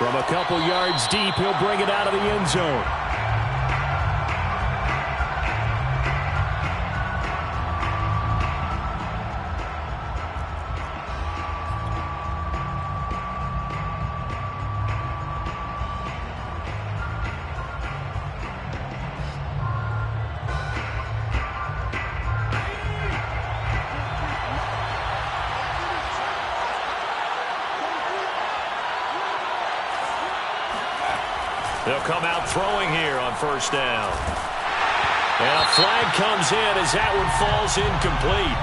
From a couple yards deep, he'll bring it out of the end zone. They'll come out throwing here on first down. And a flag comes in as that one falls incomplete.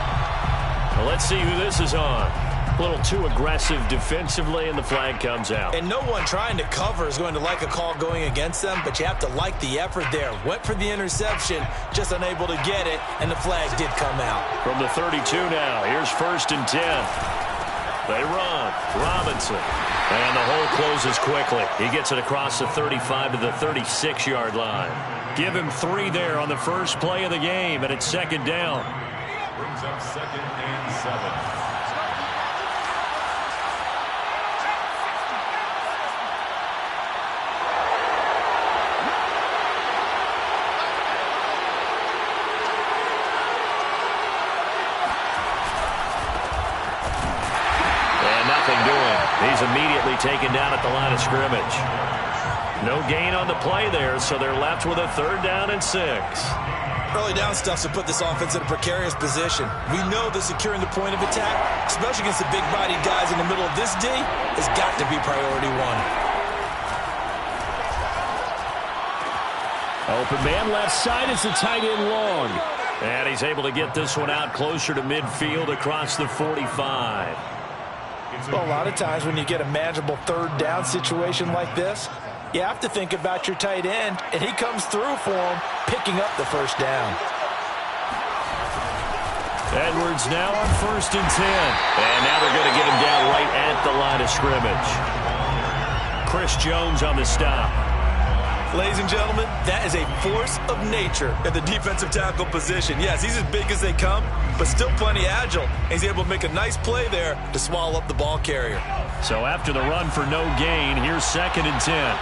Well, let's see who this is on. A little too aggressive defensively, and the flag comes out. And no one trying to cover is going to like a call going against them, but you have to like the effort there. Went for the interception, just unable to get it, and the flag did come out. From the 32 now, here's 1st and 10. They run. Robinson. And the hole closes quickly. He gets it across the 35 to the 36-yard line. Give him 3 there on the first play of the game, and it's 2nd down. Brings up 2nd and 7. He's immediately taken down at the line of scrimmage. No gain on the play there, so they're left with a 3rd down and 6. Early down stuff to put this offense in a precarious position. We know that securing the point of attack, especially against the big-bodied guys in the middle of this D, has got to be priority 1. Open man left side is the tight end Long. And he's able to get this one out closer to midfield across the 45. Well, a lot of times when you get a manageable 3rd down situation like this, you have to think about your tight end, and he comes through for him, picking up the 1st down. Edwards now on 1st and 10. And now they're going to get him down right at the line of scrimmage. Chris Jones on the stop. Ladies and gentlemen, that is a force of nature at the defensive tackle position. Yes, he's as big as they come, but still plenty agile. He's able to make a nice play there to swallow up the ball carrier. So after the run for no gain, here's 2nd and 10.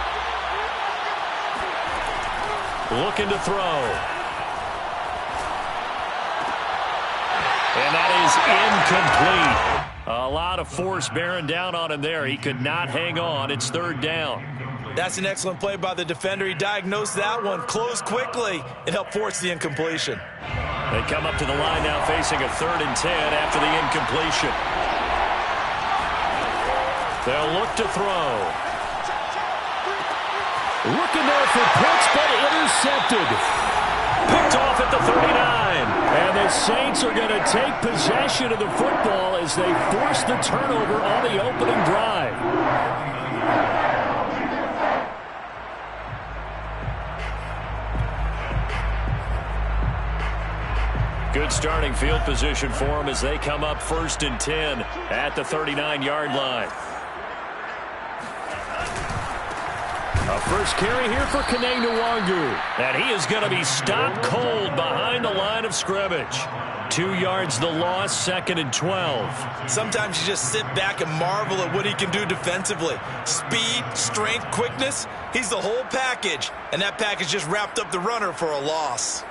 Looking to throw. And that is incomplete. A lot of force bearing down on him there. He could not hang on. It's 3rd down. That's an excellent play by the defender. He diagnosed that one, closed quickly, and helped force the incompletion. They come up to the line now facing a 3rd and 10 after the incompletion. They'll look to throw. Looking there for Pitts, but intercepted. Picked off at the 39. And the Saints are going to take possession of the football as they force the turnover on the opening drive. Good starting field position for them as they come up 1st and 10 at the 39-yard line. A first carry here for Kene Nwangu. And he is going to be stopped cold behind the line of scrimmage. 2 yards the loss, 2nd and 12. Sometimes you just sit back and marvel at what he can do defensively. Speed, strength, quickness, he's the whole package. And that package just wrapped up the runner for a loss.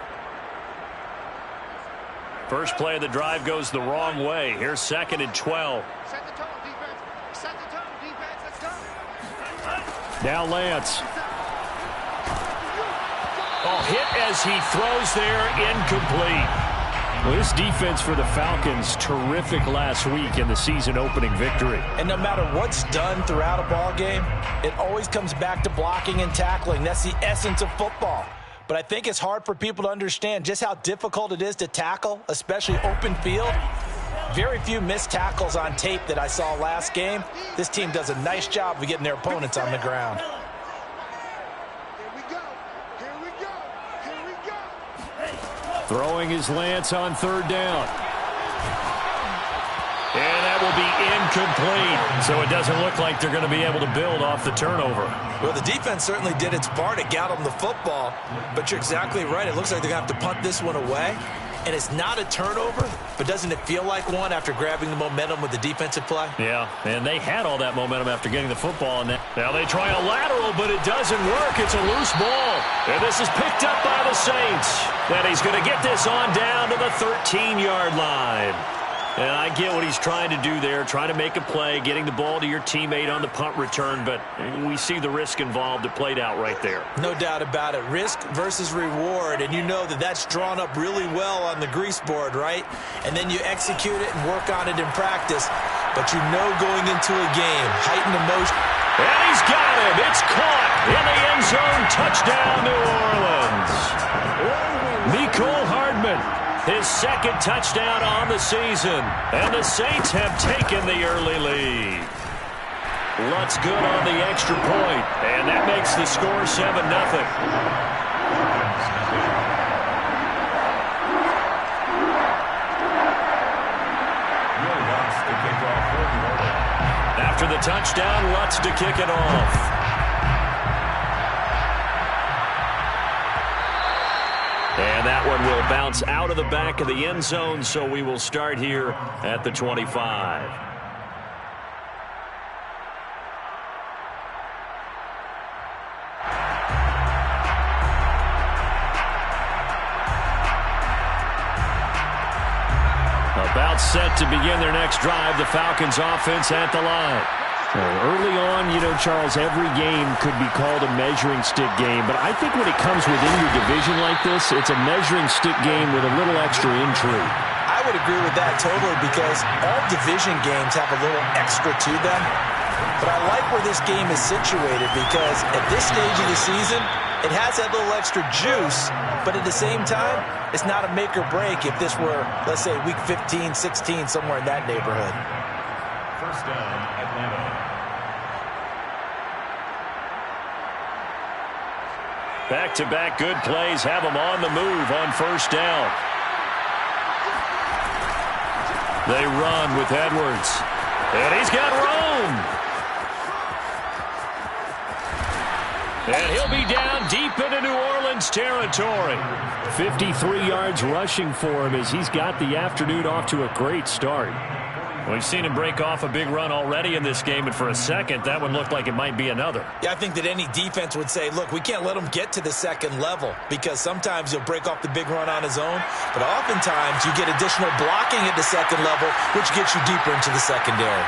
First play of the drive goes the wrong way. Here's 2nd and 12. Set the tone, defense. Set the tone, defense. Let's go. Now Lance. Oh, hit as he throws there, incomplete. Well, this defense for the Falcons, terrific last week in the season-opening victory. And no matter what's done throughout a ball game, it always comes back to blocking and tackling. That's the essence of football. But I think it's hard for people to understand just how difficult it is to tackle, especially open field. Very few missed tackles on tape that I saw last game. This team does a nice job of getting their opponents on the ground. Here we go. Here we go. Here we go. Throwing is Lance on 3rd down. And that will be incomplete. So it doesn't look like they're going to be able to build off the turnover. Well, the defense certainly did its part to get them the football. But you're exactly right. It looks like they're going to have to punt this one away. And it's not a turnover, but doesn't it feel like one after grabbing the momentum with the defensive play? Yeah, and they had all that momentum after getting the football. And now they try a lateral, but it doesn't work. It's a loose ball. And this is picked up by the Saints. And he's going to get this on down to the 13-yard line. And I get what he's trying to do there, trying to make a play, getting the ball to your teammate on the punt return, but we see the risk involved. It played out right there. No doubt about it. Risk versus reward, and you know that that's drawn up really well on the grease board, right? And then you execute it and work on it in practice. But you know going into a game, heightened emotion. And he's got him. It's caught in the end zone. Touchdown, New Orleans. Mecole Hardman. His second touchdown on the season. And the Saints have taken the early lead. Lutz good on the extra point. And that makes the score 7-0. After the touchdown, Lutz to kick it off. And that one will bounce out of the back of the end zone, so we will start here at the 25. About set to begin their next drive, the Falcons offense at the line. Early on, you know, Charles, every game could be called a measuring stick game, but I think when it comes within your division like this, it's a measuring stick game with a little extra intrigue. I would agree with that totally because all division games have a little extra to them. But I like where this game is situated because at this stage of the season, it has that little extra juice, but at the same time, it's not a make or break if this were, let's say, week 15, 16, somewhere in that neighborhood. First down, Atlanta. Back-to-back good plays have them on the move on first down. They run with Edwards. And he's got room. And he'll be down deep into New Orleans territory. 53 yards rushing for him as he's got the afternoon off to a great start. We've seen him break off a big run already in this game, and for a second, that one looked like it might be another. Yeah, I think that any defense would say, look, we can't let him get to the second level because sometimes he'll break off the big run on his own, but oftentimes you get additional blocking at the second level, which gets you deeper into the secondary.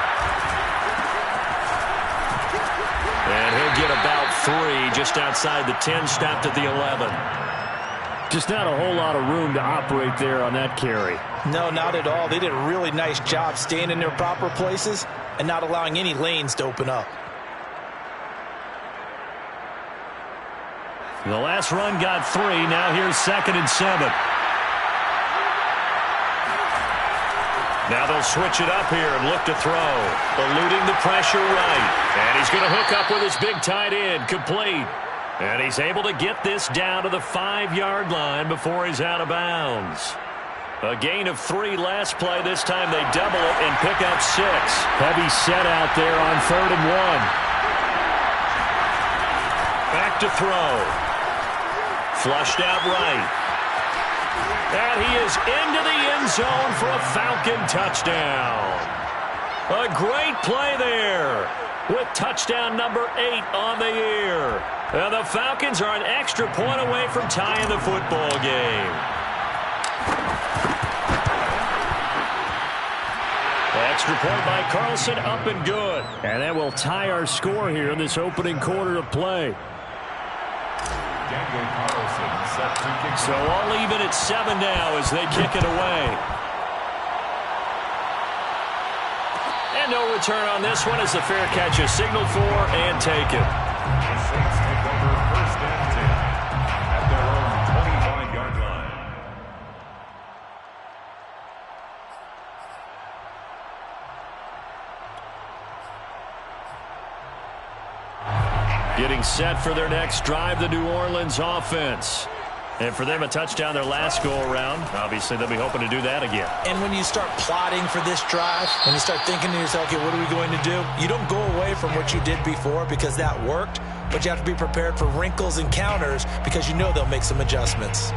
And he'll get about 3 just outside the 10, stopped at the 11. Just not a whole lot of room to operate there on that carry. No, not at all. They did a really nice job staying in their proper places and not allowing any lanes to open up. The last run got 3. Now here's 2nd and 7. Now they'll switch it up here and look to throw. Eluding the pressure right. And he's going to hook up with his big tight end. Complete. And he's able to get this down to the 5-yard line before he's out of bounds. A gain of 3 last play. This time they double it and pick up 6. Heavy set out there on 3rd and 1. Back to throw. Flushed out right. And he is into the end zone for a Falcon touchdown. A great play there with touchdown number 8 on the year. And the Falcons are an extra point away from tying the football game. Extra point by Carlson, up and good. And that will tie our score here in this opening quarter of play. Daniel Carlson set to kick. So all even at 7 now as they kick it away. And no return on this one as the fair catch is signaled for and taken. The Saints take over 1st and 10 at their own 25-yard line. Getting set for their next drive, the New Orleans offense. And for them, a touchdown their last go-around. Obviously, they'll be hoping to do that again. And when you start plotting for this drive, when you start thinking to yourself, okay, what are we going to do? You don't go away from what you did before because that worked, but you have to be prepared for wrinkles and counters because you know they'll make some adjustments.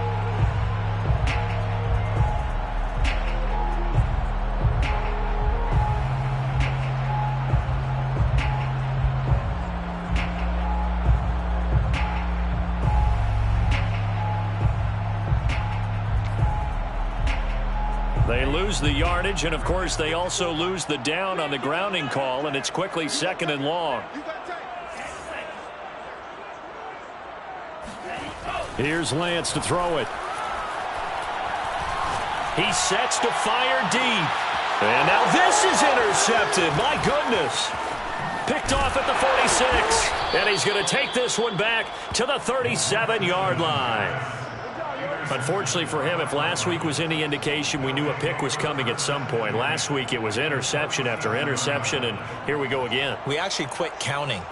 lose the yardage, and, of course, they also lose the down on the grounding call, and it's quickly 2nd and long. Here's Lance to throw it. He sets to fire deep. And now this is intercepted. My goodness. Picked off at the 46. And he's going to take this one back to the 37-yard line. Unfortunately for him, if last week was any indication, we knew a pick was coming at some point. Last week it was interception after interception, and here we go again. We actually quit counting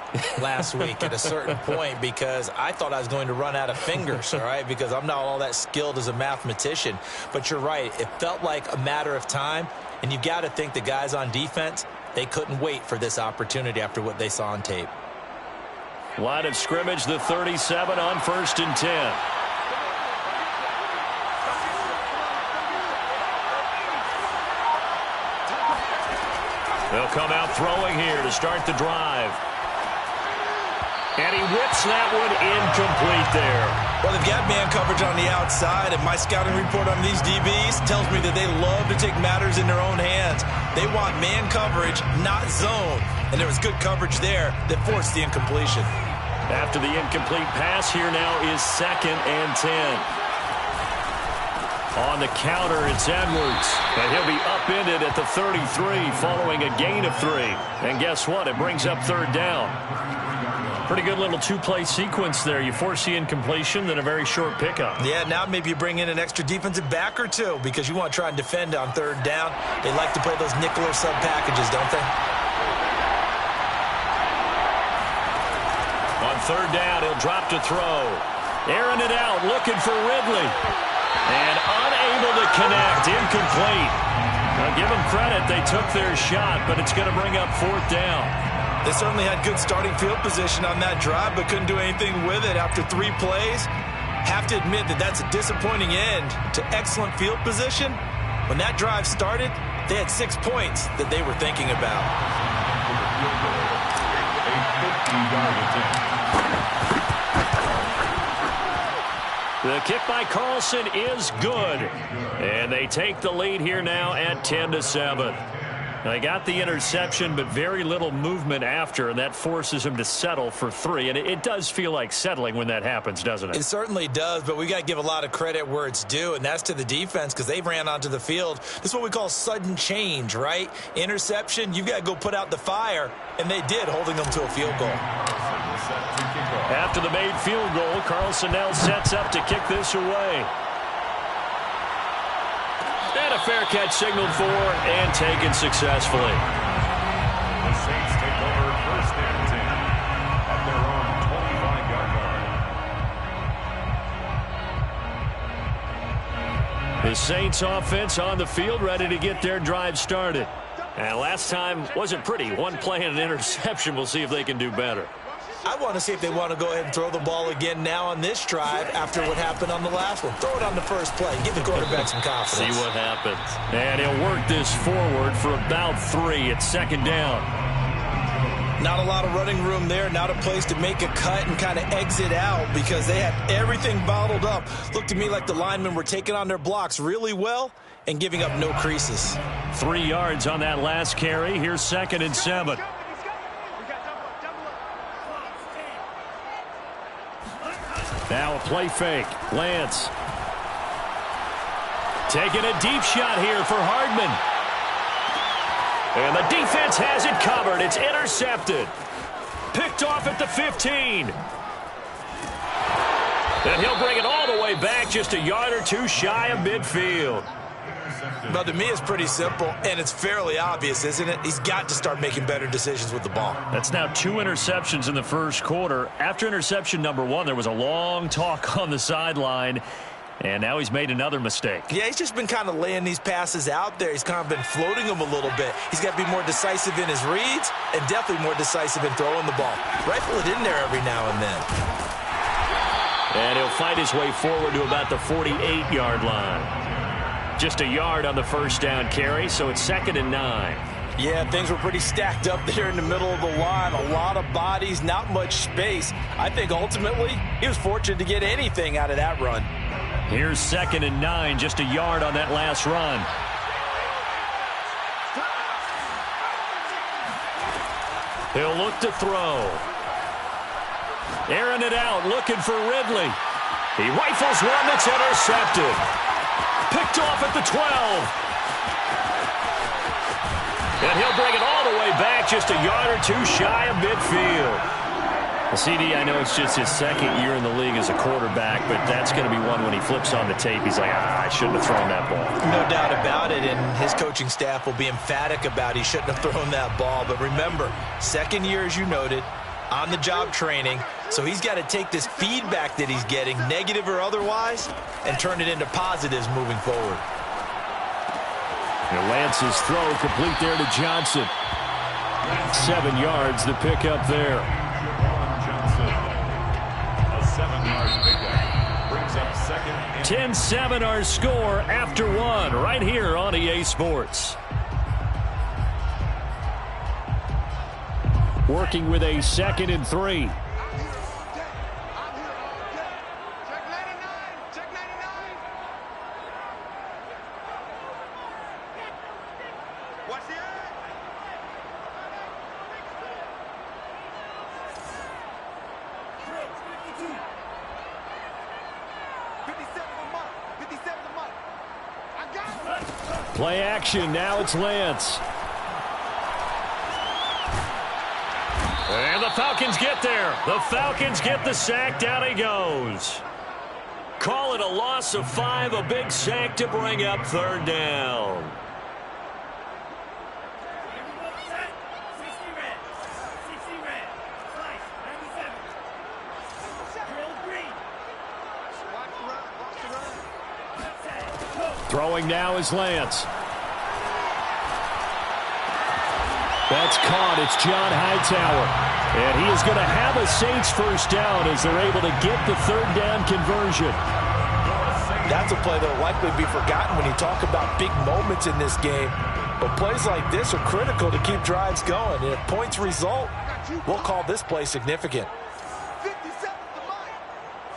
last week at a certain point because I thought I was going to run out of fingers, all right, because I'm not all that skilled as a mathematician. But you're right. It felt like a matter of time, and you've got to think the guys on defense, they couldn't wait for this opportunity after what they saw on tape. Line of scrimmage, the 37 on 1st and 10. They'll come out throwing here to start the drive. And he whips that one incomplete there. Well, they've got man coverage on the outside, and my scouting report on these DBs tells me that they love to take matters in their own hands. They want man coverage, not zone. And there was good coverage there that forced the incompletion. After the incomplete pass, here now is 2nd and 10. On the counter, it's Edwards. And he'll be upended at the 33 following a gain of 3. And guess what? It brings up 3rd down. Pretty good little two-play sequence there. You force the incompletion, then a very short pickup. Yeah, now maybe you bring in an extra defensive back or two because you want to try and defend on 3rd down. They like to play those nickel or sub packages, don't they? On 3rd down, he'll drop to throw. Airing it out, looking for Ridley. And unable to connect, incomplete. Now give them credit, they took their shot, but it's going to bring up 4th down. They certainly had good starting field position on that drive, but couldn't do anything with it after 3 plays. Have to admit that that's a disappointing end to excellent field position. When that drive started, they had 6 points that they were thinking about. The kick by Carlson is good. And they take the lead here now at 10-7. They got the interception, but very little movement after, and that forces him to settle for 3. And it does feel like settling when that happens, doesn't it? It certainly does, but we got to give a lot of credit where it's due, and that's to the defense because they ran onto the field. This is what we call sudden change, right? Interception, you've got to go put out the fire, and they did, holding them to a field goal. After the made field goal, Carlson now sets up to kick this away. And a fair catch signaled for and taken successfully. The Saints take over 1st and 10 at their own 25-yard line. The Saints offense on the field, ready to get their drive started. And last time wasn't pretty. One play and an interception. We'll see if they can do better. I want to see if they want to go ahead and throw the ball again now on this drive after what happened on the last one. Throw it on the first play. Give the quarterback some confidence. See what happens. And he'll work this forward for about 3 at 2nd down. Not a lot of running room there. Not a place to make a cut and kind of exit out because they had everything bottled up. Looked to me like the linemen were taking on their blocks really well and giving up no creases. 3 yards on that last carry. Here's 2nd and 7. Now a play fake. Lance. Taking a deep shot here for Hardman. And the defense has it covered. It's intercepted. Picked off at the 15. And he'll bring it all the way back just a yard or 2 shy of midfield. But to me, it's pretty simple, and it's fairly obvious, isn't it? He's got to start making better decisions with the ball. That's now 2 interceptions in the first quarter. After interception number 1, there was a long talk on the sideline, and now he's made another mistake. Yeah, he's just been kind of laying these passes out there. He's kind of been floating them a little bit. He's got to be more decisive in his reads and definitely more decisive in throwing the ball. Rifle it in there every now and then. And he'll fight his way forward to about the 48-yard line. Just a yard on the first down carry, so it's 2nd and 9. Yeah, things were pretty stacked up there in the middle of the line. A lot of bodies, not much space. I think ultimately he was fortunate to get anything out of that run. Here's 2nd and 9, just a yard on that last run. He'll look to throw. Airing it out, looking for Ridley. He rifles one that's intercepted. Picked off at the 12. And he'll bring it all the way back, just a yard or two shy of midfield. Well, CD, I know it's just his second year in the league as a quarterback, but that's going to be one when he flips on the tape. He's like, I shouldn't have thrown that ball. No doubt about it, and his coaching staff will be emphatic about he shouldn't have thrown that ball. But remember, second year, as you noted, on-the-job training, so he's got to take this feedback that he's getting, negative or otherwise, and turn it into positives moving forward. And Lance's throw complete there to Johnson. 7 yards, the pickup there. Johnson, a 7-yard pickup, brings up second. 10-7 our score after one, right here on EA Sports. Working with a 2nd and 3. Play action, now it's Lance. And the Falcons get there. The Falcons get the sack, down he goes. Call it a loss of 5, a big sack to bring up 3rd down. Throwing now is Lance. That's caught. It's John Hightower. And he is going to have a Saints first down as they're able to get the 3rd down conversion. That's a play that will likely be forgotten when you talk about big moments in this game. But plays like this are critical to keep drives going. And if points result, we'll call this play significant. 50 seconds to Mike.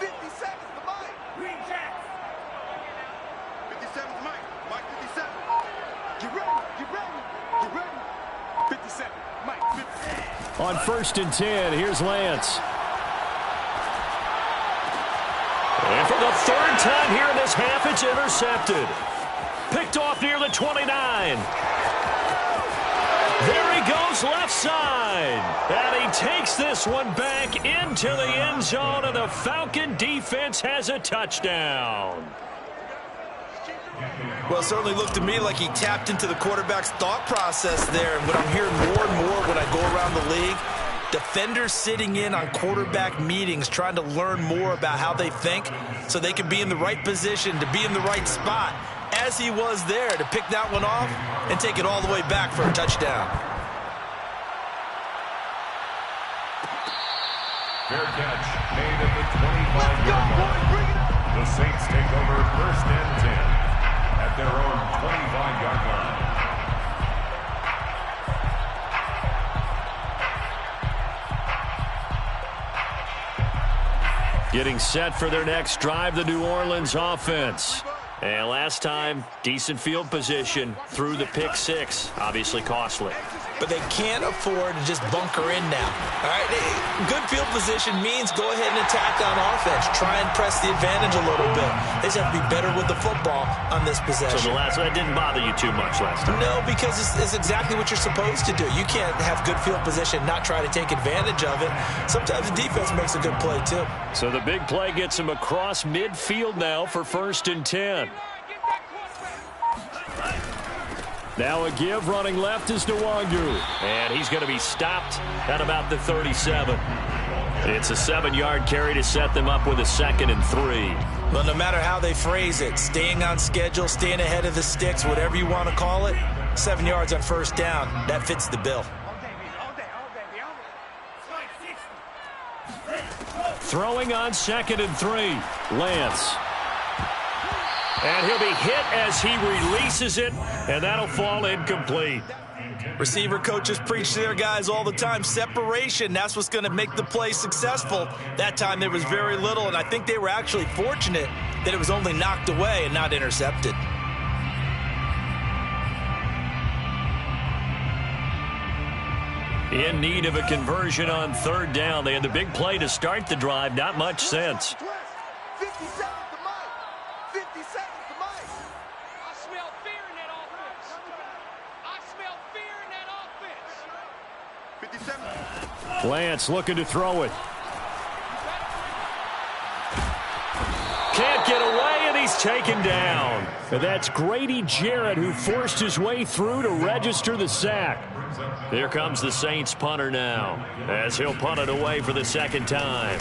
50 seconds to Mike. Green Jack. 50 seconds to Mike. Mike 57. Get ready. Get ready. Get ready. 57. Mike 50. On 1st and 10, here's Lance. And for the 3rd time here in this half, it's intercepted. Picked off near the 29. There he goes left side. And he takes this one back into the end zone, and the Falcon defense has a touchdown. Well, it certainly looked to me like he tapped into the quarterback's thought process there. And what I'm hearing more and more when I go around the league, defenders sitting in on quarterback meetings trying to learn more about how they think so they can be in the right position, to be in the right spot, as he was there, to pick that one off and take it all the way back for a touchdown. Fair catch made at the 25-yard line. The Saints take over 1st and 10 at their own 25-yard line. Getting set for their next drive, the New Orleans offense. And last time, decent field position through the pick 6. Obviously costly. But they can't afford to just bunker in now. All right, good field position means go ahead and attack on offense. Try and press the advantage a little bit. They just have to be better with the football on this possession. So that didn't bother you too much last time? No, because it's exactly what you're supposed to do. You can't have good field position, not try to take advantage of it. Sometimes the defense makes a good play, too. So the big play gets him across midfield now for 1st and 10. Now a give, running left is Nwangu. And he's going to be stopped at about the 37. It's a 7-yard carry to set them up with a 2nd and 3. Well, no matter how they phrase it, staying on schedule, staying ahead of the sticks, whatever you want to call it, 7 yards on 1st down, that fits the bill. Throwing on 2nd and 3, Lance. And he'll be hit as he releases it, and that'll fall incomplete. Receiver coaches preach to their guys all the time. Separation, that's what's going to make the play successful. That time there was very little, and I think they were actually fortunate that it was only knocked away and not intercepted. In need of a conversion on third down. They had the big play to start the drive. Not much sense. 50 seconds to Mike. 50 seconds to Mike. I smell fear in that offense. I smell fear in that offense. 57. Lance looking to throw it. Can't get away, and he's taken down. And that's Grady Jarrett who forced his way through to register the sack. Here comes the Saints punter now, as he'll punt it away for the second time.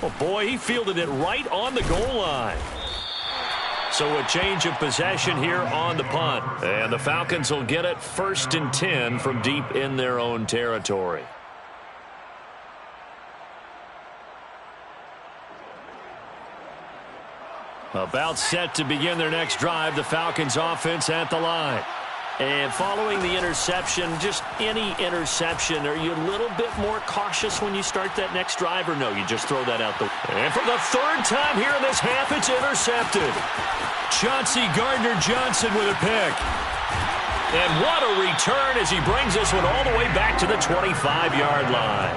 Oh, boy, he fielded it right on the goal line. So a change of possession here on the punt. And the Falcons will get it 1st and 10 from deep in their own territory. About set to begin their next drive, the Falcons offense at the line. And following the interception, just any interception, are you a little bit more cautious when you start that next drive, or no, you just throw that out the... And for the third time here in this half, it's intercepted. Chauncey Gardner-Johnson with a pick. And what a return as he brings this one all the way back to the 25-yard line.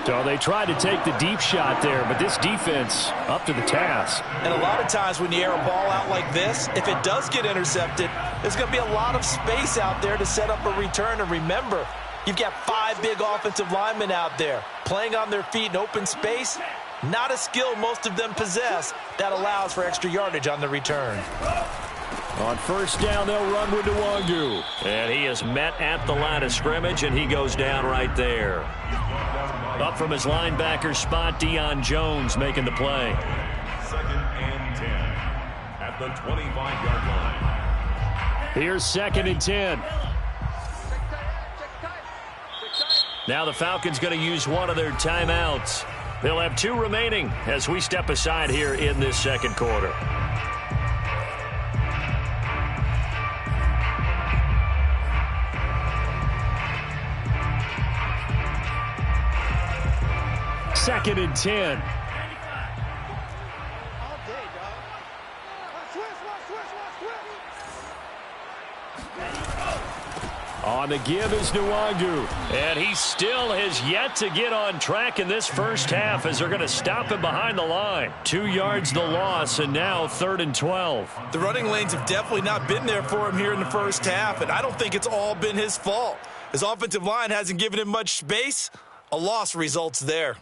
So they tried to take the deep shot there, but this defense up to the task. And a lot of times when you air a ball out like this, if it does get intercepted, there's going to be a lot of space out there to set up a return. And remember, you've got 5 big offensive linemen out there playing on their feet in open space. Not a skill most of them possess that allows for extra yardage on the return. On first down, they'll run with Nwangu. And he is met at the line of scrimmage, and he goes down right there. Up from his linebacker spot, Deion Jones making the play. 2nd and 10 at the 25-yard line. Here's 2nd and 10. Now the Falcons going to use one of their timeouts. They'll have 2 remaining as we step aside here in this second quarter. Second and 10. All day, dog. Switch. On the give is Nwangu. And he still has yet to get on track in this first half as they're going to stop him behind the line. 2 yards the loss, and now 3rd and 12. The running lanes have definitely not been there for him here in the first half, and I don't think it's all been his fault. His offensive line hasn't given him much space. A loss results there.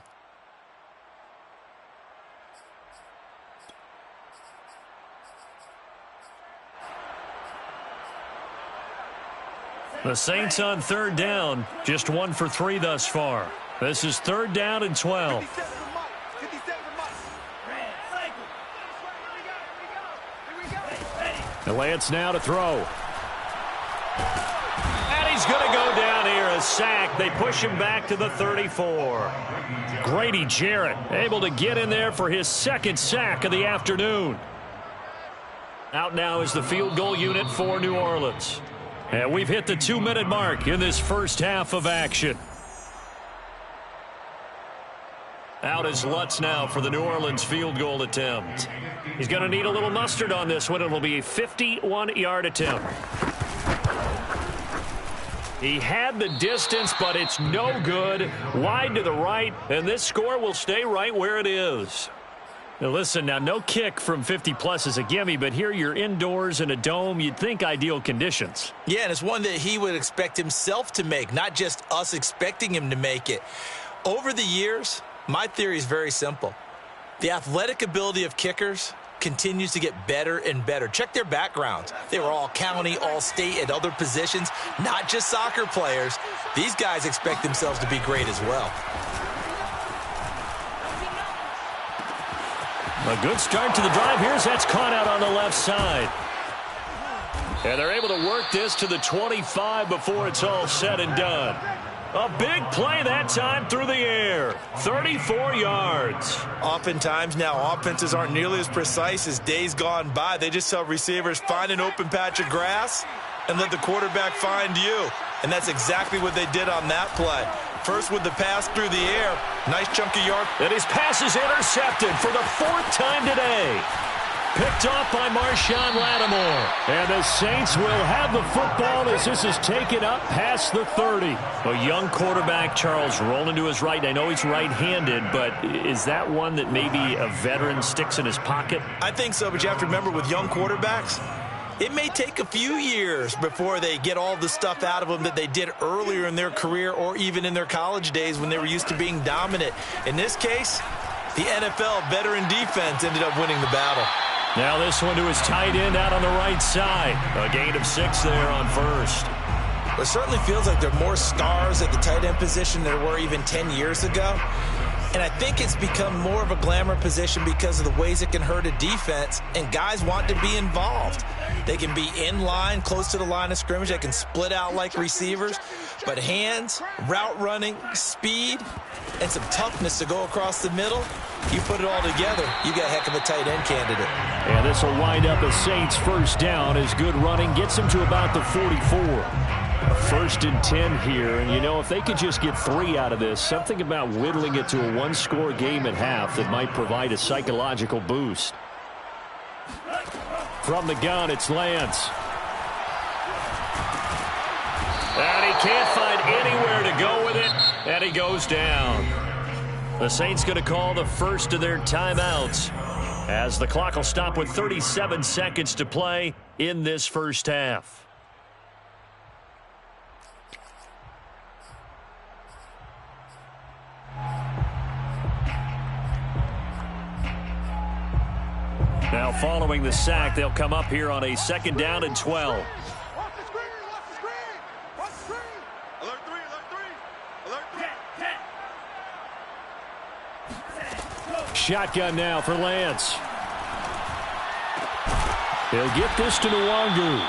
The Saints on 3rd down, just 1 for 3 thus far. This is 3rd down and 12. 57 to Mike. 57 to Mike. The Lance now to throw. And he's going to go down here, a sack. They push him back to the 34. Grady Jarrett able to get in there for his 2nd sack of the afternoon. Out now is the field goal unit for New Orleans. And we've hit the 2-minute mark in this first half of action. Out is Lutz now for the New Orleans field goal attempt. He's going to need a little mustard on this one. It'll be a 51-yard attempt. He had the distance, but it's no good. Wide to the right, and this score will stay right where it is. Now listen, now no kick from 50-plus is a gimme, but here you're indoors in a dome. You'd think ideal conditions. Yeah, and it's one that he would expect himself to make, not just us expecting him to make it. Over the years, my theory is very simple. The athletic ability of kickers continues to get better and better. Check their backgrounds. They were all county, all state, at other positions, not just soccer players. These guys expect themselves to be great as well. A good start to the drive. Here's that's caught out on the left side. And they're able to work this to the 25 before it's all said and done. A big play that time through the air. 34 yards. Oftentimes now, offenses aren't nearly as precise as days gone by. They just tell receivers, find an open patch of grass and let the quarterback find you. And that's exactly what they did on that play. First with the pass through the air. Nice chunk of yard. And his pass is intercepted for the 4th time today. Picked off by Marshawn Lattimore. And the Saints will have the football as this is taken up past the 30. A young quarterback, Charles, rolling to his right. I know he's right-handed, but is that one that maybe a veteran sticks in his pocket? I think so, but you have to remember with young quarterbacks, it may take a few years before they get all the stuff out of them that they did earlier in their career or even in their college days when they were used to being dominant. In this case, the NFL veteran defense ended up winning the battle. Now this one to his tight end out on the right side. A gain of 6 there on first. It certainly feels like there are more stars at the tight end position than there were even 10 years ago. And I think it's become more of a glamour position because of the ways it can hurt a defense, and guys want to be involved. They can be in line, close to the line of scrimmage. They can split out like receivers. But hands, route running, speed, and some toughness to go across the middle, you put it all together, you got a heck of a tight end candidate. And this will wind up a Saints first down as good running gets him to about the 44. First and 10 here, and you know, if they could just get 3 out of this, something about whittling it to a one-score game at half that might provide a psychological boost. From the gun, it's Lance. And he can't find anywhere to go with it, and he goes down. The Saints going to call the first of their timeouts as the clock will stop with 37 seconds to play in this first half. Now following the sack, they'll come up here on a 2nd down and 12. Watch the screen, watch the screen, watch the screen. Alert 3, alert 3, alert 3. Shotgun now for Lance. He'll get this to Nwangu.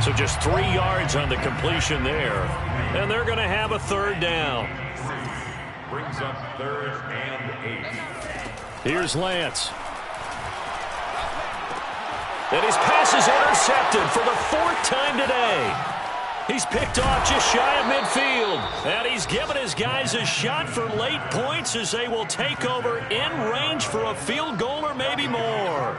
So just 3 yards on the completion there. And they're going to have a 3rd down. Brings up 3rd and 8. Here's Lance. And his pass is intercepted for the 4th time today. He's picked off just shy of midfield. And he's given his guys a shot for late points as they will take over in range for a field goal or maybe more.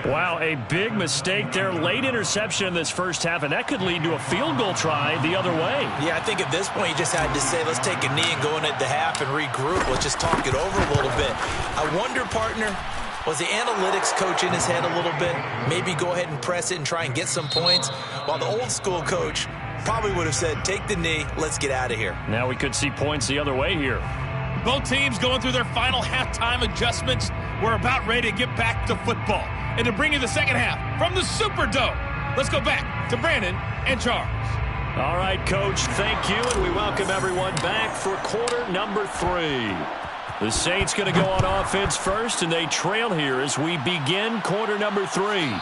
Wow, a big mistake there. Late interception in this first half, and that could lead to a field goal try the other way. Yeah, I think at this point you just had to say, let's take a knee and go into the half and regroup. Let's just talk it over a little bit. I wonder, partner, was the analytics coach in his head a little bit? Maybe go ahead and press it and try and get some points, while the old school coach probably would have said, take the knee, let's get out of here. Now we could see points the other way here. Both teams going through their final halftime adjustments. We're about ready to get back to football. And to bring you the second half from the Superdome, let's go back to Brandon and Charles. All right, Coach, thank you, and we welcome everyone back for quarter number 3. The Saints going to go on offense first, and they trail here as we begin quarter number 3.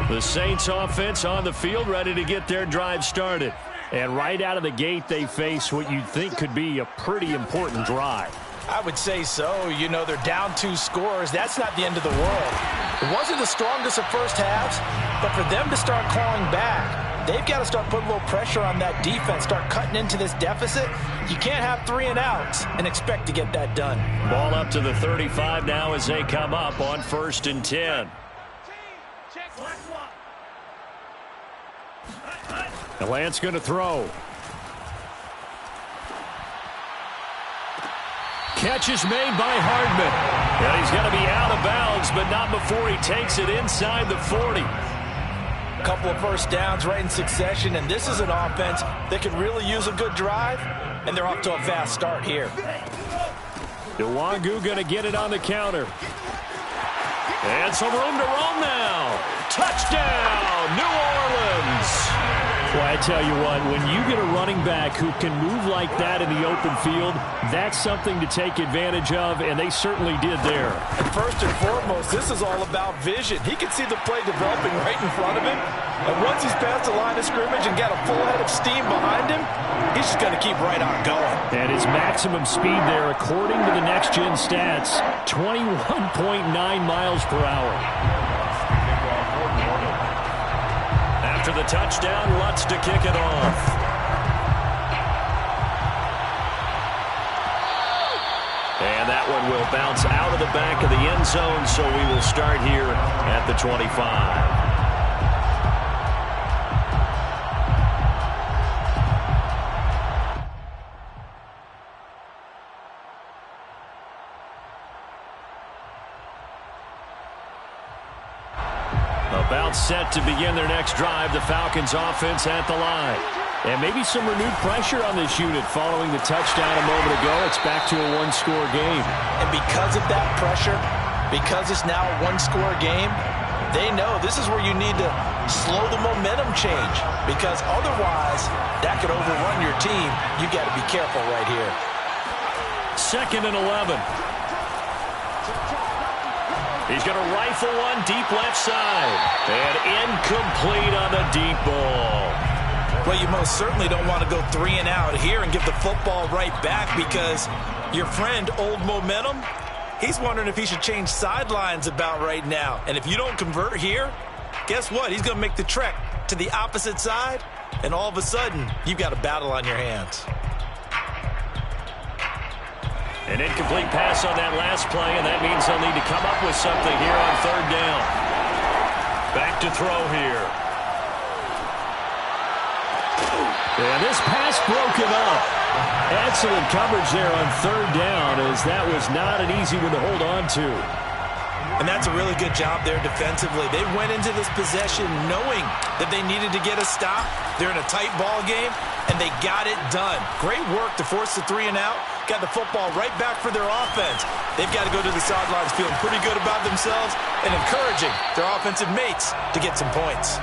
The Saints offense on the field, ready to get their drive started. And right out of the gate, they face what you'd think could be a pretty important drive. I would say so. You know, they're down 2 scores. That's not the end of the world. It wasn't the strongest of first halves, but for them to start clawing back, they've got to start putting a little pressure on that defense, start cutting into this deficit. You can't have 3 and outs and expect to get that done. Ball up to the 35 now as they come up on 1st and 10. The Lance going to throw. Catch is made by Hardman. And he's going to be out of bounds, but not before he takes it inside the 40. A couple of first downs right in succession, and this is an offense that could really use a good drive, and they're off to a fast start here. Nwangu going to get it on the counter. And some room to roam now. Touchdown, New Orleans. Well, I tell you what, when you get a running back who can move like that in the open field, that's something to take advantage of, and they certainly did there. And first and foremost, this is all about vision. He can see the play developing right in front of him, and once he's past the line of scrimmage and got a full head of steam behind him, he's just going to keep right on going. And his maximum speed there, according to the Next Gen stats, 21.9 miles per hour. After the touchdown, Lutz to kick it off. And that one will bounce out of the back of the end zone, so we will start here at the 25. About set to begin their next drive, the Falcons offense at the line. And maybe some renewed pressure on this unit following the touchdown a moment ago. It's back to a one-score game. And because of that pressure, because it's now a one-score game, they know this is where you need to slow the momentum change, because otherwise that could overrun your team. You got to be careful right here. 2nd and 11. He's going to rifle one deep left side. And incomplete on the deep ball. Well, you most certainly don't want to go 3 and out here and give the football right back, because your friend, Old Momentum, he's wondering if he should change sidelines about right now. And if you don't convert here, guess what? He's going to make the trek to the opposite side, and all of a sudden, you've got a battle on your hands. An incomplete pass on that last play, and that means they'll need to come up with something here on 3rd down. Back to throw here. And this pass broken up. Excellent coverage there on 3rd down, as that was not an easy one to hold on to. And that's a really good job there defensively. They went into this possession knowing that they needed to get a stop. They're in a tight ball game, and they got it done. Great work to force the 3 and out. Got the football right back for their offense. They've got to go to the sidelines feeling pretty good about themselves and encouraging their offensive mates to get some points.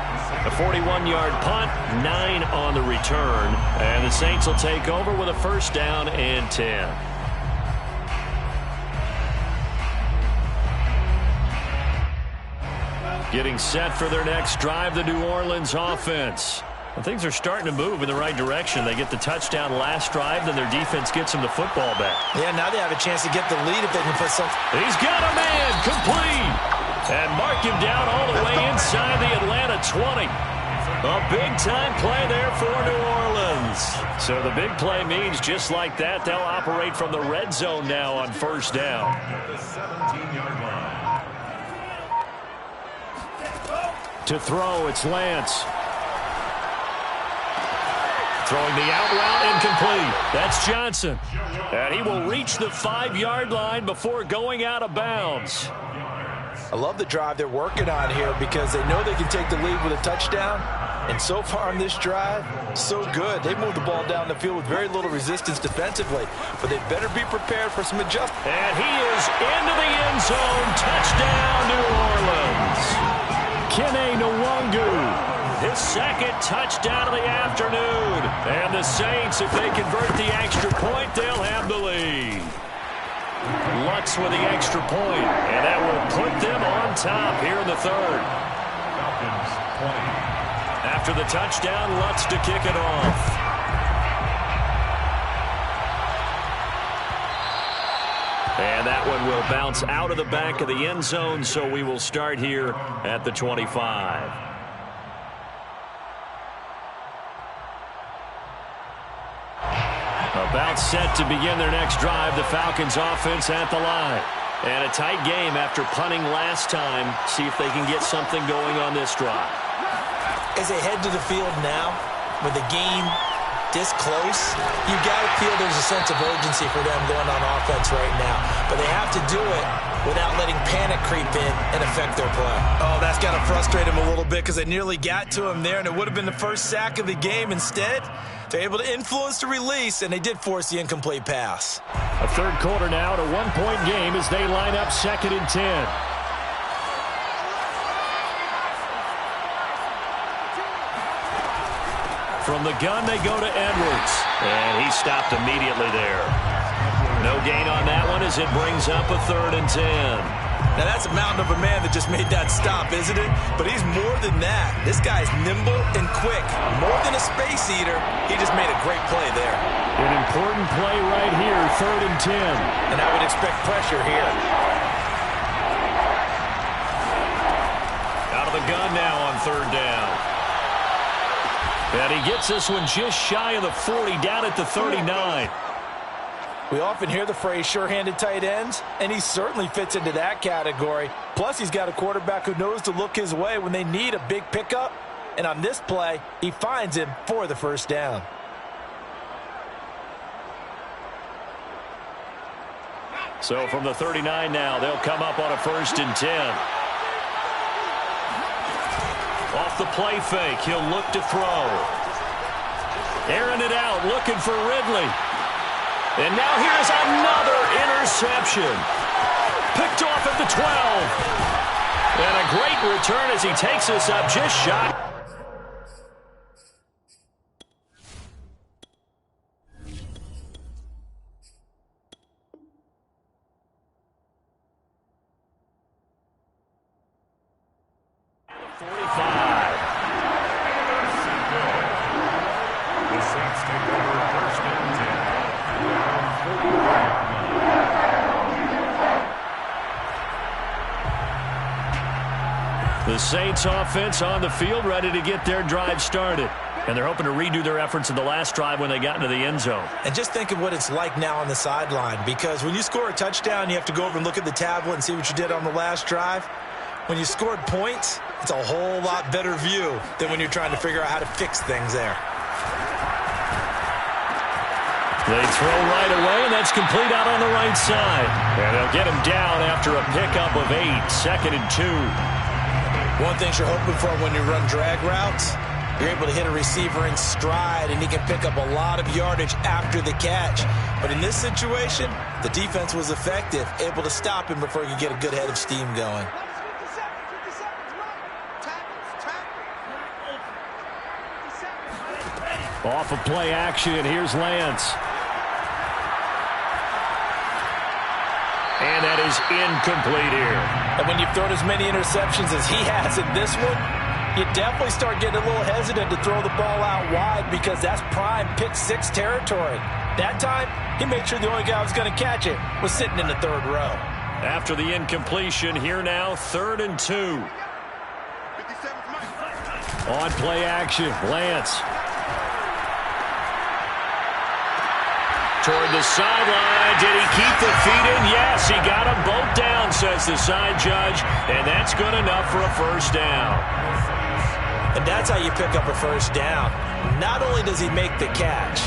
A 41-yard punt, 9 on the return. And the Saints will take over with a 1st down and 10. Getting set for their next drive, the New Orleans offense. And things are starting to move in the right direction. They get the touchdown last drive, then their defense gets them the football back. Yeah, now they have a chance to get the lead if they can put something. He's got a man, complete. And mark him down all the way inside the Atlanta 20. A big-time play there for New Orleans. So the big play means just like that, they'll operate from the red zone now on 1st down. The 17-yard line. To throw, it's Lance. Throwing the out route, incomplete. That's Johnson. And he will reach the 5-yard line before going out of bounds. I love the drive they're working on here, because they know they can take the lead with a touchdown. And so far on this drive, so good. They moved the ball down the field with very little resistance defensively. But they better be prepared for some adjustments. And he is into the end zone. Touchdown, New Orleans. Kene Nwangwu. His 2nd touchdown of the afternoon. And the Saints, if they convert the extra point, they'll have the lead. Lutz with the extra point, and that will put them on top here in the 3rd. Falcons 20. After the touchdown, Lutz to kick it off. And that one will bounce out of the back of the end zone, so we will start here at the 25. About set to begin their next drive, the Falcons offense at the line. And a tight game after punting last time. See if they can get something going on this drive. As they head to the field now, with the game this close, you got to feel there's a sense of urgency for them going on offense right now. But they have to do it without letting panic creep in and affect their play. Oh, that's got to frustrate them a little bit, because they nearly got to him there, and it would have been the first sack of the game. Instead, they're able to influence the release, and they did force the incomplete pass. A 3rd quarter now, a 1-point game as they line up 2nd and 10. From the gun, they go to Edwards. And he stopped immediately there. No gain on that one as it brings up a 3rd and 10. Now, that's a mountain of a man that just made that stop, isn't it? But he's more than that. This guy's nimble and quick. More than a space eater, he just made a great play there. An important play right here, 3rd and 10. And I would expect pressure here. Out of the gun now on 3rd down. And he gets this one just shy of the 40, down at the 39. We often hear the phrase sure-handed tight ends, and he certainly fits into that category. Plus, he's got a quarterback who knows to look his way when they need a big pickup. And on this play, he finds him for the 1st down. So from the 39 now, they'll come up on a 1st and 10. Off the play fake, he'll look to throw. Airing it out, looking for Ridley. And now here's another interception. Picked off at the 12. And a great return as he takes us up just shy. The Saints offense on the field, ready to get their drive started. And they're hoping to redo their efforts in the last drive when they got into the end zone. And just think of what it's like now on the sideline, because when you score a touchdown, you have to go over and look at the tablet and see what you did on the last drive. When you scored points, it's a whole lot better view than when you're trying to figure out how to fix things there. They throw right away, and that's complete out on the right side. And they'll get him down after a pickup of 8, 2nd and 2. One thing you're hoping for when you run drag routes, you're able to hit a receiver in stride, and he can pick up a lot of yardage after the catch. But in this situation, the defense was effective, able to stop him before he could get a good head of steam going. Off of play action, here's Lance. And that is incomplete here. And when you've thrown as many interceptions as he has in this one, you definitely start getting a little hesitant to throw the ball out wide, because that's prime pick 6 territory. That time, he made sure the only guy who was going to catch it was sitting in the 3rd row. After the incompletion, here now, 3rd and 2. On play action, Lance. Toward the sideline. Did he keep the feet in? Yes, he got them both down, says the side judge. And that's good enough for a 1st down. And that's how you pick up a 1st down. Not only does he make the catch,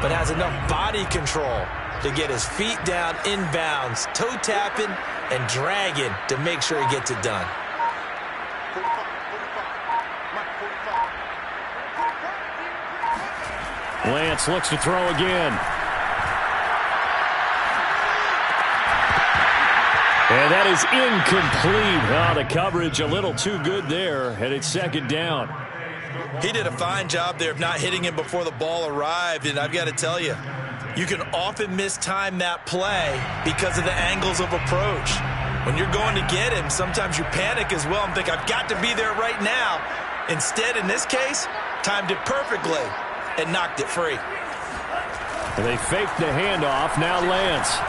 but has enough body control to get his feet down inbounds, toe tapping and dragging to make sure he gets it done. Lance looks to throw again. And that is incomplete. Oh, the coverage a little too good there, and it's 2nd down. He did a fine job there of not hitting him before the ball arrived, and I've got to tell you, you can often mistime that play because of the angles of approach. When you're going to get him, sometimes you panic as well and think, I've got to be there right now. Instead, in this case, timed it perfectly and knocked it free. And they faked the handoff. Now Lance.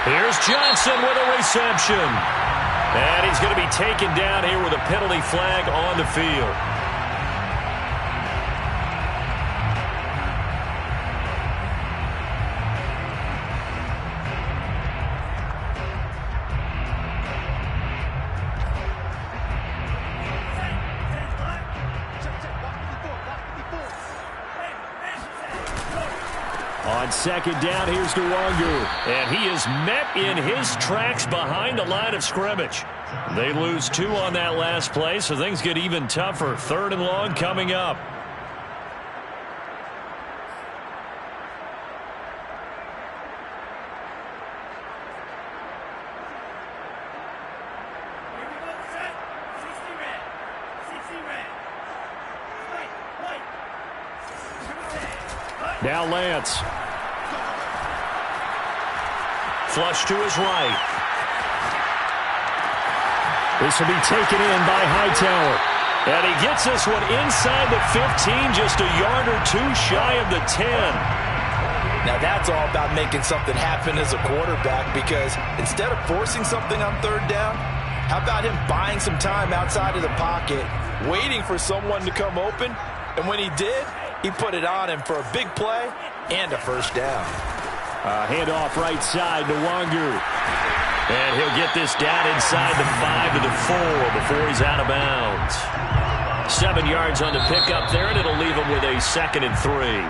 Here's Johnson with a reception. And he's going to be taken down here with a penalty flag on the field. On 2nd down, here's Nwangu. And he is met in his tracks behind the line of scrimmage. They lose 2 on that last play, so things get even tougher. 3rd and long coming up. Now Lance. Flush to his right. This will be taken in by Hightower. And he gets this one inside the 15, just a yard or two shy of the 10. Now that's all about making something happen as a quarterback, because instead of forcing something on third down, how about him buying some time outside of the pocket, waiting for someone to come open, and when he did, he put it on him for a big play and a first down. Handoff right side to Nwangu. And he'll get this down inside the 5 to the 4 before he's out of bounds. 7 yards on the pickup there, and it'll leave him with a 2nd and 3.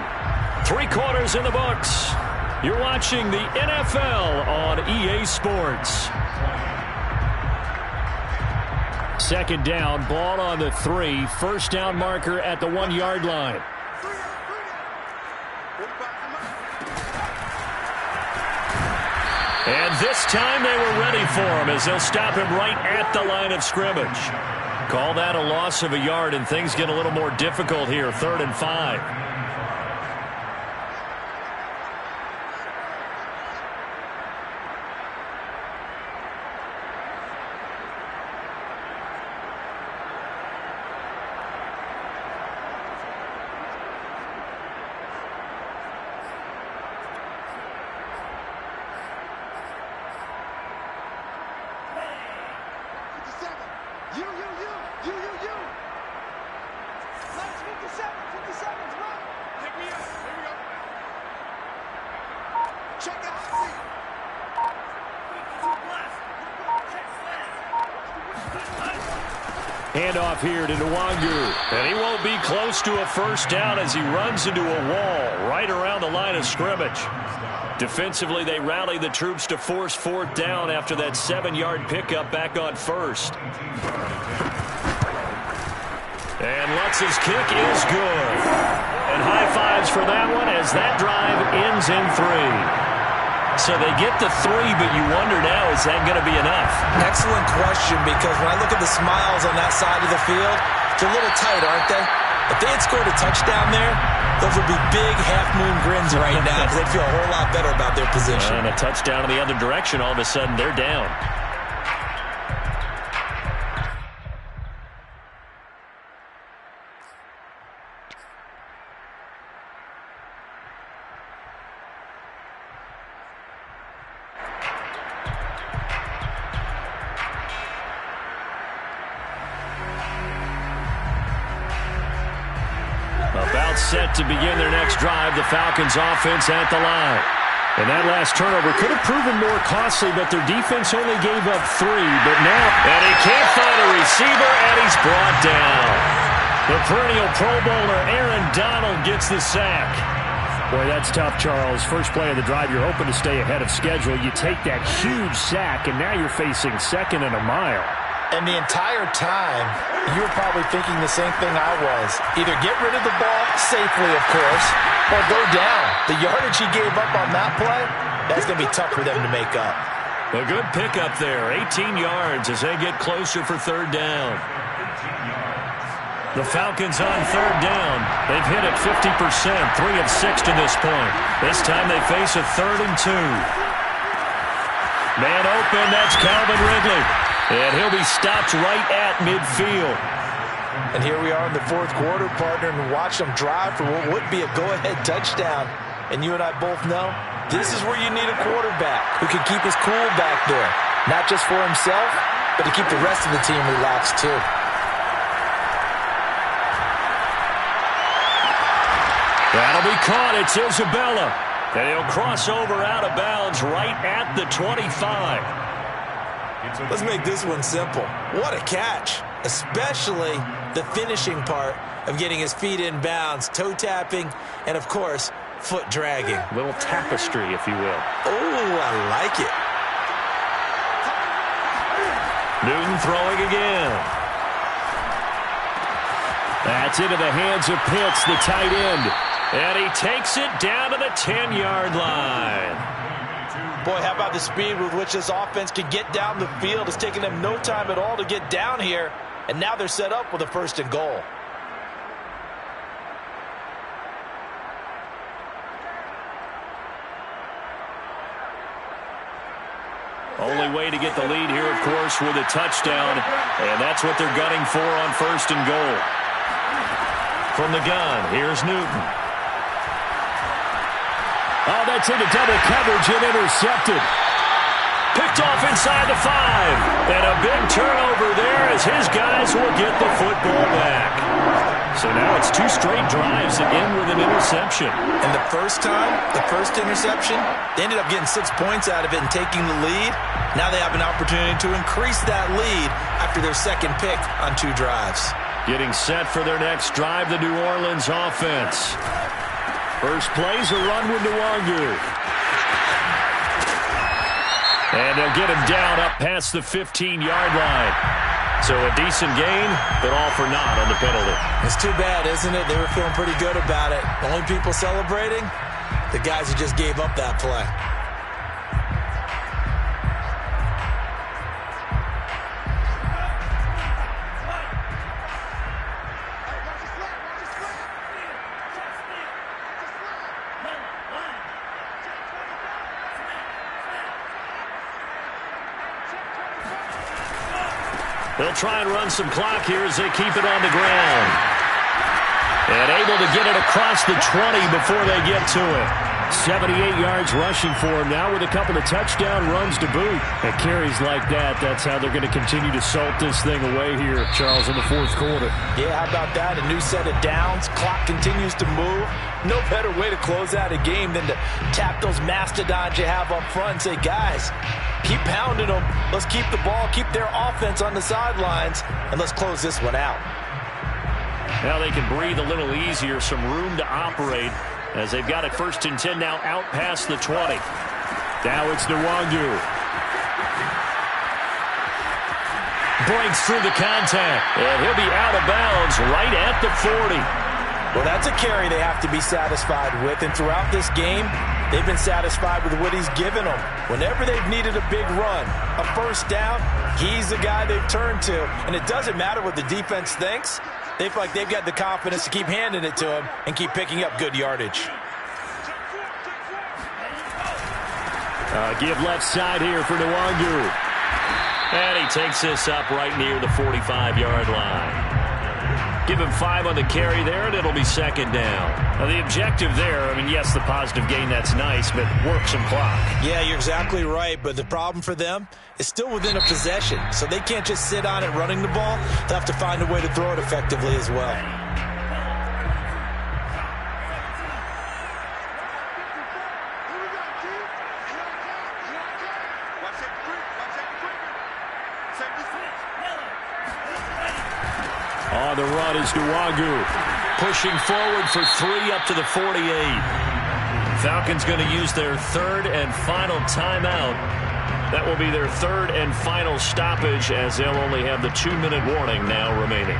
3 quarters in the books. You're watching the NFL on EA Sports. 2nd down, ball on the 3. First down marker at the 1-yard line. And this time they were ready for him, as they'll stop him right at the line of scrimmage. Call that a loss of a yard, and things get a little more difficult here. 3rd and 5. Handoff here to Nwangu. And he won't be close to a first down as he runs into a wall right around the line of scrimmage. Defensively, they rally the troops to force 4th down after that 7-yard pickup back on 1st. And Lutz's kick is good. And high fives for that one as that drive ends in 3. So they get the 3, but you wonder now, is that going to be enough? Excellent question, because when I look at the smiles on that side of the field, they're a little tight, aren't they? If they had scored a touchdown there, those would be big half-moon grins right now, because they'd feel a whole lot better about their position. And a touchdown in the other direction, all of a sudden they're down. About set to begin their next drive, the Falcons offense at the line. And that last turnover could have proven more costly, but their defense only gave up 3. But now, and he can't find a receiver, and he's brought down. The perennial Pro Bowler Aaron Donald gets the sack. Boy, that's tough, Charles. First play of the drive, you're hoping to stay ahead of schedule. You take that huge sack, and now you're facing 2nd and a mile. And the entire time, you were probably thinking the same thing I was. Either get rid of the ball safely, of course, or go down. The yardage he gave up on that play, that's going to be tough for them to make up. A good pickup there, 18 yards as they get closer for 3rd down. The Falcons on 3rd down. They've hit it 50%, 3 of 6 to this point. This time they face a 3rd and 2. Man open, that's Calvin Ridley. And he'll be stopped right at midfield. And here we are in the 4th quarter, partner, and watch them drive for what would be a go-ahead touchdown. And you and I both know this is where you need a quarterback who can keep his cool back there. Not just for himself, but to keep the rest of the team relaxed too. That'll be caught. It's Isabella. And he'll cross over out of bounds right at the 25. Let's make this one simple. What a catch, especially the finishing part of getting his feet in bounds, toe tapping, and of course, foot dragging. A little tapestry, if you will. Oh, I like it. Newton throwing again. That's into the hands of Pitts, the tight end. And he takes it down to the 10-yard line. Boy, how about the speed with which this offense can get down the field? It's taken them no time at all to get down here, and now they're set up with a 1st and goal. Only way to get the lead here, of course, with a touchdown, and that's what they're gunning for on 1st and goal. From the gun, here's Newton. Oh, that's into double coverage and intercepted. Picked off inside the 5. And a big turnover there as his guys will get the football back. So now it's 2 straight drives that end with an interception. And the first time, the first interception, they ended up getting 6 points out of it and taking the lead. Now they have an opportunity to increase that lead after their second pick on 2 drives. Getting set for their next drive, the New Orleans offense. First play's a run with Nwangu. And they'll get him down up past the 15-yard line. So a decent gain, but all for naught on the penalty. It's too bad, isn't it? They were feeling pretty good about it. The only people celebrating, the guys who just gave up that play. They'll try and run some clock here as they keep it on the ground. And able to get it across the 20 before they get to it. 78 yards rushing for him now with a couple of touchdown runs to boot. And carries like that, that's how they're going to continue to salt this thing away here, Charles, in the 4th quarter. Yeah, how about that? A new set of downs. Clock continues to move. No better way to close out a game than to tap those mastodons you have up front and say, guys, keep pounding them. Let's keep the ball, keep their offense on the sidelines, and let's close this one out. Now they can breathe a little easier, some room to operate as they've got it 1st and 10 now out past the 20. Now it's Nwangu. Breaks through the contact, and he'll be out of bounds right at the 40. Well, that's a carry they have to be satisfied with, and throughout this game, they've been satisfied with what he's given them. Whenever they've needed a big run, a first down, he's the guy they've turned to. And it doesn't matter what the defense thinks. They feel like they've got the confidence to keep handing it to him and keep picking up good yardage. Give left side here for Nwangu. And he takes this up right near the 45-yard line. Give him 5 on the carry there, and it'll be 2nd down. Now, the objective there, I mean, yes, the positive gain, that's nice, but work some clock. Yeah, you're exactly right, but the problem for them is still within a possession, so they can't just sit on it running the ball. They'll have to find a way to throw it effectively as well. On the run is Nwangu. Pushing forward for 3 up to the 48. Falcons going to use their 3rd and final timeout. That will be their 3rd and final stoppage as they'll only have the 2-minute warning now remaining.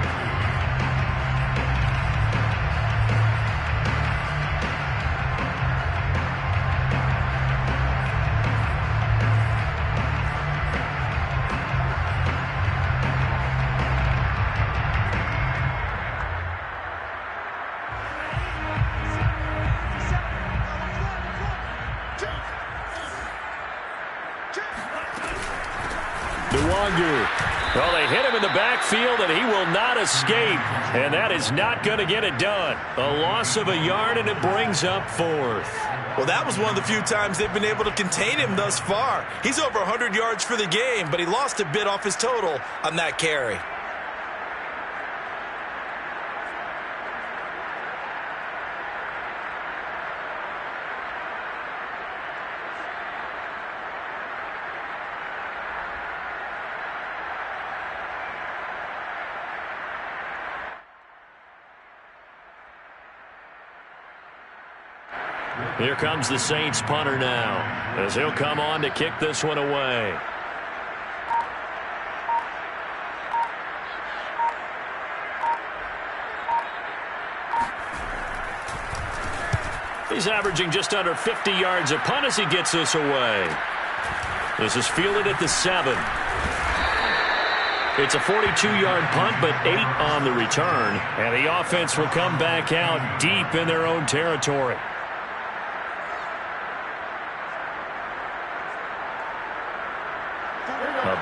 Nwangu. Well, they hit him in the backfield, and he will not escape. And that is not going to get it done. A loss of a yard, and it brings up 4th. Well, that was one of the few times they've been able to contain him thus far. He's over 100 yards for the game, but he lost a bit off his total on that carry. Here comes the Saints punter now, as he'll come on to kick this one away. He's averaging just under 50 yards a punt as he gets this away. This is fielded at the 7. It's a 42-yard punt, but 8 on the return. And the offense will come back out deep in their own territory.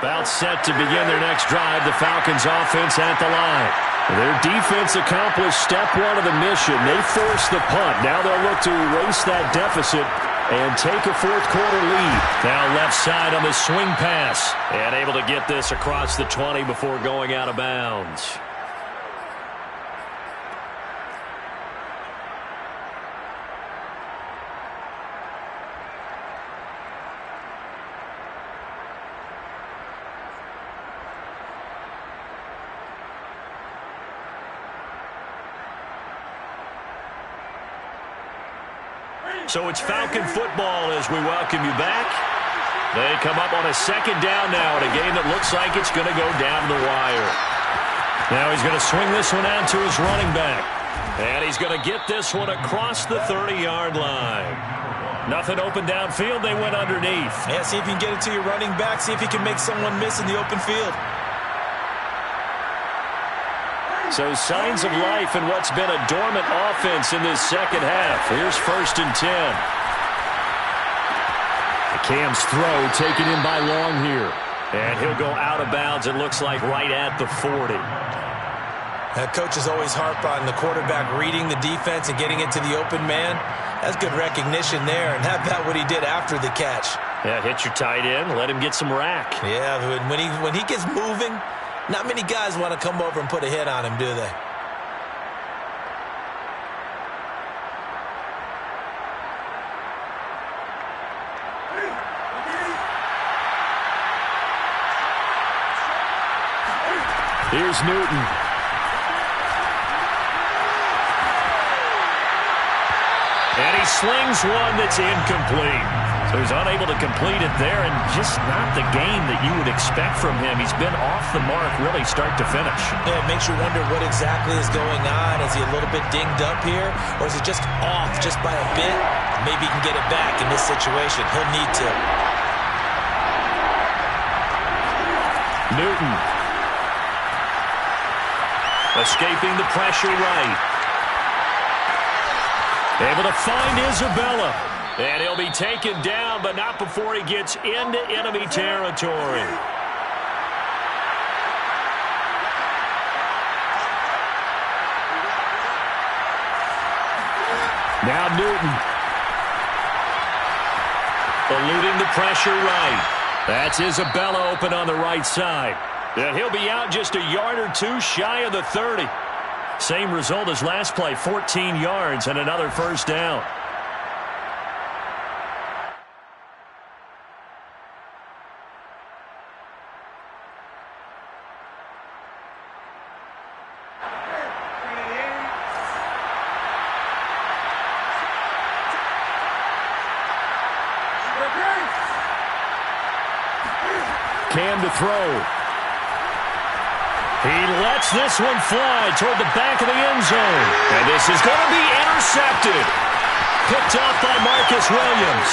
About set to begin their next drive, the Falcons offense at the line. Their defense accomplished step one of the mission. They forced the punt. Now they'll look to erase that deficit and take a fourth quarter lead. Now left side on the swing pass. And able to get this across the 20 before going out of bounds. So it's Falcon football as we welcome you back. They come up on a second down now in a game that looks like it's going to go down the wire. Now he's going to swing this one out to his running back. And he's going to get this one across the 30-yard line. Nothing open downfield. They went underneath. Yeah, see if you can get it to your running back. See if you can make someone miss in the open field. So signs of life in what's been a dormant offense in this second half. Here's 1st and 10. The Cam's throw taken in by Long here. And he'll go out of bounds, it looks like, right at the 40. Coaches always harp on the quarterback reading the defense and getting it to the open man. That's good recognition there. And how about what he did after the catch? Yeah, hit your tight end, let him get some rack. Yeah, when he gets moving, not many guys want to come over and put a hit on him, do they? Here's Newton. And he slings one that's incomplete. So he's unable to complete it there, and just not the game that you would expect from him. He's been off the mark really start to finish. Yeah, it makes you wonder what exactly is going on. Is he a little bit dinged up here, or is it just off just by a bit? Maybe he can get it back in this situation. He'll need to. Newton. Escaping the pressure right. Able to find Isabella. And he'll be taken down, but not before he gets into enemy territory. Now Newton. Eluding the pressure right. That's Isabella open on the right side. And he'll be out just a yard or two shy of the 30. Same result as last play, 14 yards and another first down. Cam to throw. He lets this one fly toward the back of the end zone. And this is going to be intercepted. Picked off by Marcus Williams.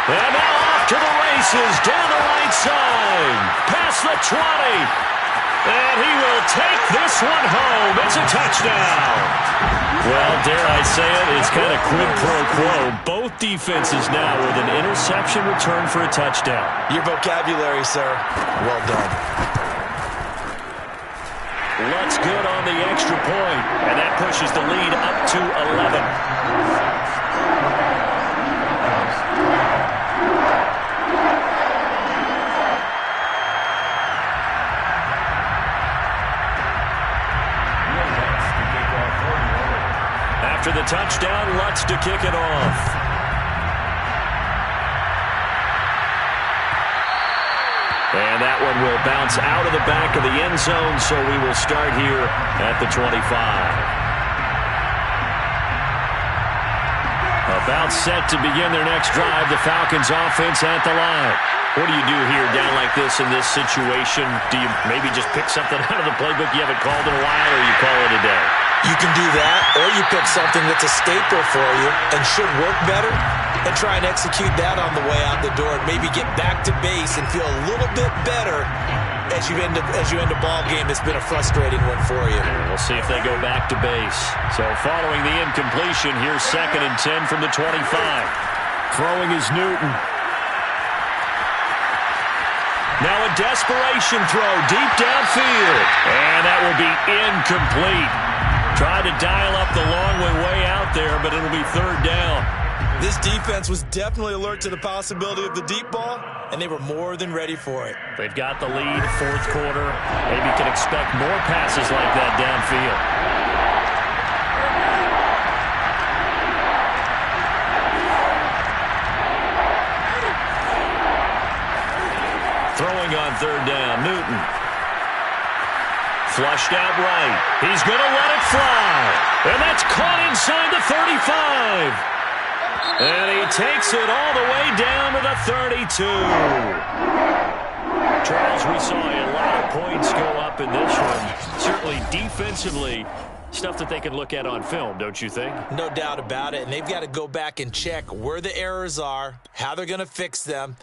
And now off to the races down the right side. Past the 20. And he will take this one home. It's a touchdown. Well, dare I say it, it's kind of quid pro quo. Both defenses now with an interception return for a touchdown. Your vocabulary, sir. Well done. Lutz good on the extra point, and that pushes the lead up to 11. After the touchdown, Lutz to kick it off. And that one will bounce out of the back of the end zone, so we will start here at the 25. About set to begin their next drive, the Falcons offense at the line. What do you do here down like this in this situation? Do you maybe just pick something out of the playbook you haven't called in a while, or you call it a day? You can do that, or you pick something that's a staple for you and should work better and try and execute that on the way out the door and maybe get back to base and feel a little bit better as you end a ball game that's been a frustrating one for you. And we'll see if they go back to base. So following the incompletion, here's 2nd and 10 from the 25. Throwing is Newton. Now a desperation throw deep downfield. And that will be incomplete. Tried to dial up the long way out there, but it'll be third down. This defense was definitely alert to the possibility of the deep ball, and they were more than ready for it. They've got the lead, fourth quarter. Maybe can expect more passes like that downfield. Throwing on third down, Newton. Flushed out right. He's going to let it fly. And that's caught inside the 35. And he takes it all the way down to the 32. Charles, we saw a lot of points go up in this one. Certainly defensively, stuff that they can look at on film, don't you think? No doubt about it. And they've got to go back and check where the errors are, how they're going to fix them.